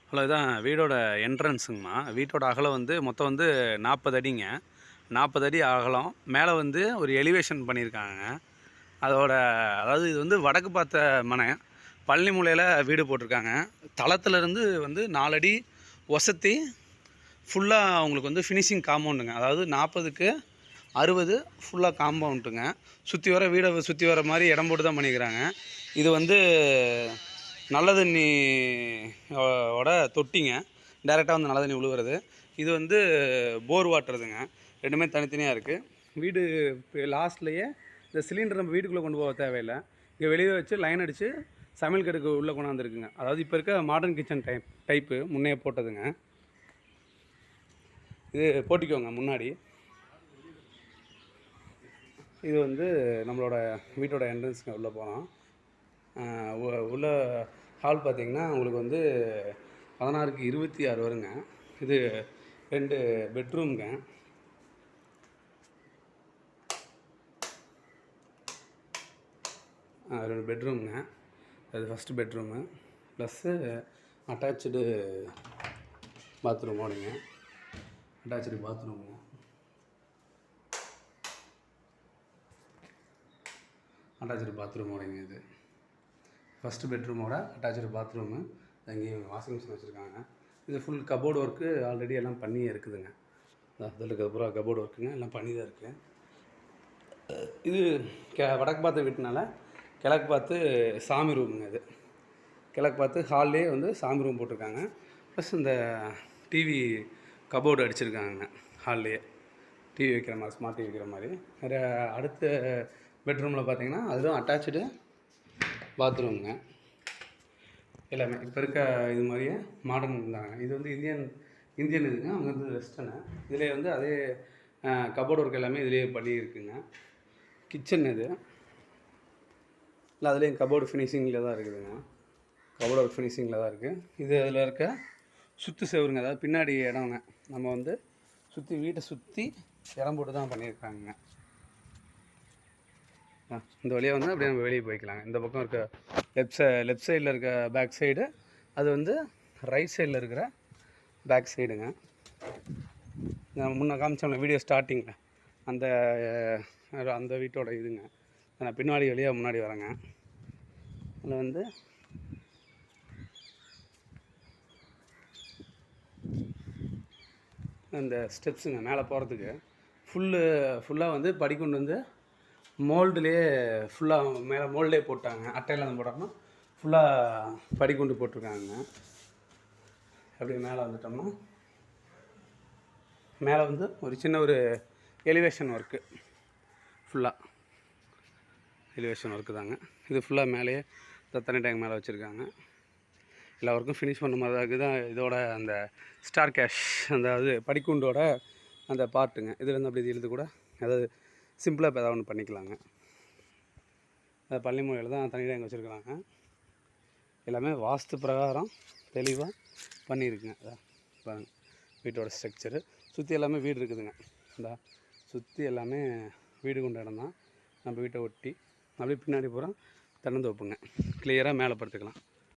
Hello, இதான் வீடோட என்ட்ரன்ஸுங்கம்மா. வீட்டோட அகலம் வந்து மொத்தம் வந்து 40 அடிங்க. 40 அடி அகலம். மேலே வந்து ஒரு எலிவேஷன் பண்ணியிருக்காங்க. அதாவது இது வந்து வடக்கு பார்த்த மனை. பழனி மூலையில் வீடு போட்டிருக்காங்க. தளத்துலேருந்து வந்து 4 அடி ஒசத்தி ஃபுல்லாக அவங்களுக்கு வந்து ஃபினிஷிங் காம்பவுண்டுங்க. அதாவது 40க்கு 60 ஃபுல்லாக காம்பவுண்டுங்க. சுற்றி வர வீடை சுற்றி வர மாதிரி இடம் போட்டு தான் பண்ணிக்கிறாங்க. இது வந்து நல்ல தண்ணி ஓட தொட்டிங்க. டேரெக்டாக வந்து நல்ல தண்ணி விழுவுறது. இது வந்து போர் வாட்டுறதுங்க. ரெண்டுமே தனித்தனியாக இருக்குது. வீடு லாஸ்ட்லேயே இந்த சிலிண்டர் நம்ம வீட்டுக்குள்ளே கொண்டு போக தேவையில்லை. இங்கே வெளியே வச்சு லைன் அடித்து சமையல் கடுக்கு உள்ளே கொண்டாந்துருக்குங்க. அதாவது இப்போ இருக்க மாடர்ன் கிச்சன் டைப்பு முன்னே போட்டதுங்க. இது போட்டிக்கோங்க முன்னாடி. இது வந்து நம்மளோட வீட்டோட என்ட்ரன்ஸுங்க. உள்ளே போனோம். உள்ள ஹால் பார்த்திங்கன்னா உங்களுக்கு வந்து 16க்கு 26 வருங்க. இது 2 பெட்ரூம்ங்க. ரெண்டு பெட்ரூம்ங்க. அது ஃபஸ்ட்டு பெட்ரூமு ப்ளஸ்ஸு அட்டாச்சு பாத்ரூமோடுங்க. அட்டாச்சு பாத்ரூமுங்க. அட்டாச்சு பாத்ரூமோடைங்க. இது ஃபஸ்ட்டு பெட்ரூமோட அட்டாச்சு பாத்ரூமு. அங்கேயும் வாஷிங் மிஷின் வச்சுருக்காங்க. இது ஃபுல் கபோர்டு ஒர்க்கு ஆல்ரெடி எல்லாம் பண்ணியே இருக்குதுங்க. அதில் இருக்க பூரா கபோர்டு ஒர்க்குங்க எல்லாம் பண்ணி தான் இருக்குது. இது வடக்கு பார்த்து வீட்டுனால கிழக்கு பார்த்து சாமி ரூமுங்க. இது கிழக்கு பார்த்து ஹால்லே வந்து சாமி ரூம் போட்டிருக்காங்க. ப்ளஸ் இந்த டிவி கபோர்டு அடிச்சிருக்காங்க ஹால்லேயே. டிவி வைக்கிற மாதிரி, ஸ்மார்ட் டிவி வைக்கிற மாதிரி. வேறு அடுத்த பெட்ரூமில் பார்த்திங்கன்னா அதுவும் அட்டாச்சு பாத்ரூமுங்க. எல்லாமே இப்போ இருக்க இது மாதிரியே மாடர்ன் இருந்தாங்க. இது வந்து இந்தியன் இதுங்க. அவங்க வந்து வெஸ்டர்னு. இதிலே வந்து அதே கபோர்டு ஒர்க் எல்லாமே இதிலே பண்ணியிருக்குங்க. கிச்சன் இது இல்லை, அதுலேயும் கபோர்டு ஃபினிஷிங்கில் தான் இருக்குதுங்க. கபோர்டு ஒர்க் ஃபினிஷிங்கில் தான் இருக்குது. இது அதில் இருக்க சுற்று செவருங்க. அதாவது பின்னாடி இடங்க. நம்ம வந்து சுற்றி வீட்டை சுற்றி இடம் போட்டு தான் பண்ணியிருக்காங்க. இந்த வழியாக வந்து அப்படியே நம்ம வெளியே போய்க்கலாங்க. இந்த பக்கம் இருக்க லெஃப்ட் சைடில் இருக்க பேக் சைடு, அது வந்து ரைட் சைடில் இருக்கிற பேக் சைடுங்க. நான் முன்னே காமிச்சோம்ல வீடியோ ஸ்டார்டிங்கில், அந்த வீட்டோட இதுங்க. நான் பின்னாடி வழியாக முன்னாடி வரேங்க. அதில் வந்து இந்த ஸ்டெப்ஸுங்க மேலே போகிறதுக்கு ஃபுல்லாக வந்து படிக்கொண்டு வந்து மோல்டுலேயே ஃபுல்லாக மேலே மோல்டே போட்டாங்க. அட்டையில் வந்து போடாமல் ஃபுல்லாக படிக்கொண்டு போட்டிருக்காங்க. அப்படியே மேலே வந்துட்டோம்னா மேலே வந்து ஒரு சின்ன ஒரு எலிவேஷன் ஒர்க்கு, ஃபுல்லாக எலிவேஷன் ஒர்க்கு தாங்க. இது ஃபுல்லாக மேலேயே தண்ணி டேங்க் மேலே வச்சுருக்காங்க. எல்லா ஒர்க்கும் ஃபினிஷ் பண்ண மாதிரி தான் இருக்குது. இதோட அந்த ஸ்டார் கேஷ் அந்த அது படிக்குண்டோட அந்த பார்ட்டுங்க. இதுலேருந்து அப்படி இழுத்து கூட அதாவது சிம்பிளாக இப்போ ஏதாவது ஒன்று பண்ணிக்கலாங்க. அது பள்ளி மூலையில் தான் தண்ணி டேங்க் வச்சுருக்குறாங்க. எல்லாமே வாஸ்து பிரகாரம் தெளிவாக பண்ணியிருக்குங்க. அதான் பாருங்கள் வீட்டோட ஸ்ட்ரக்சரு. சுற்றி எல்லாமே வீடு இருக்குதுங்க. இந்த சுற்றி எல்லாமே வீடு கொண்ட இடம் தான். நம்ம வீட்டை ஒட்டி அப்படியே பின்னாடி பூரா தென்னந்தோப்புங்க. கிளியராக மேலே படுத்துக்கலாம்.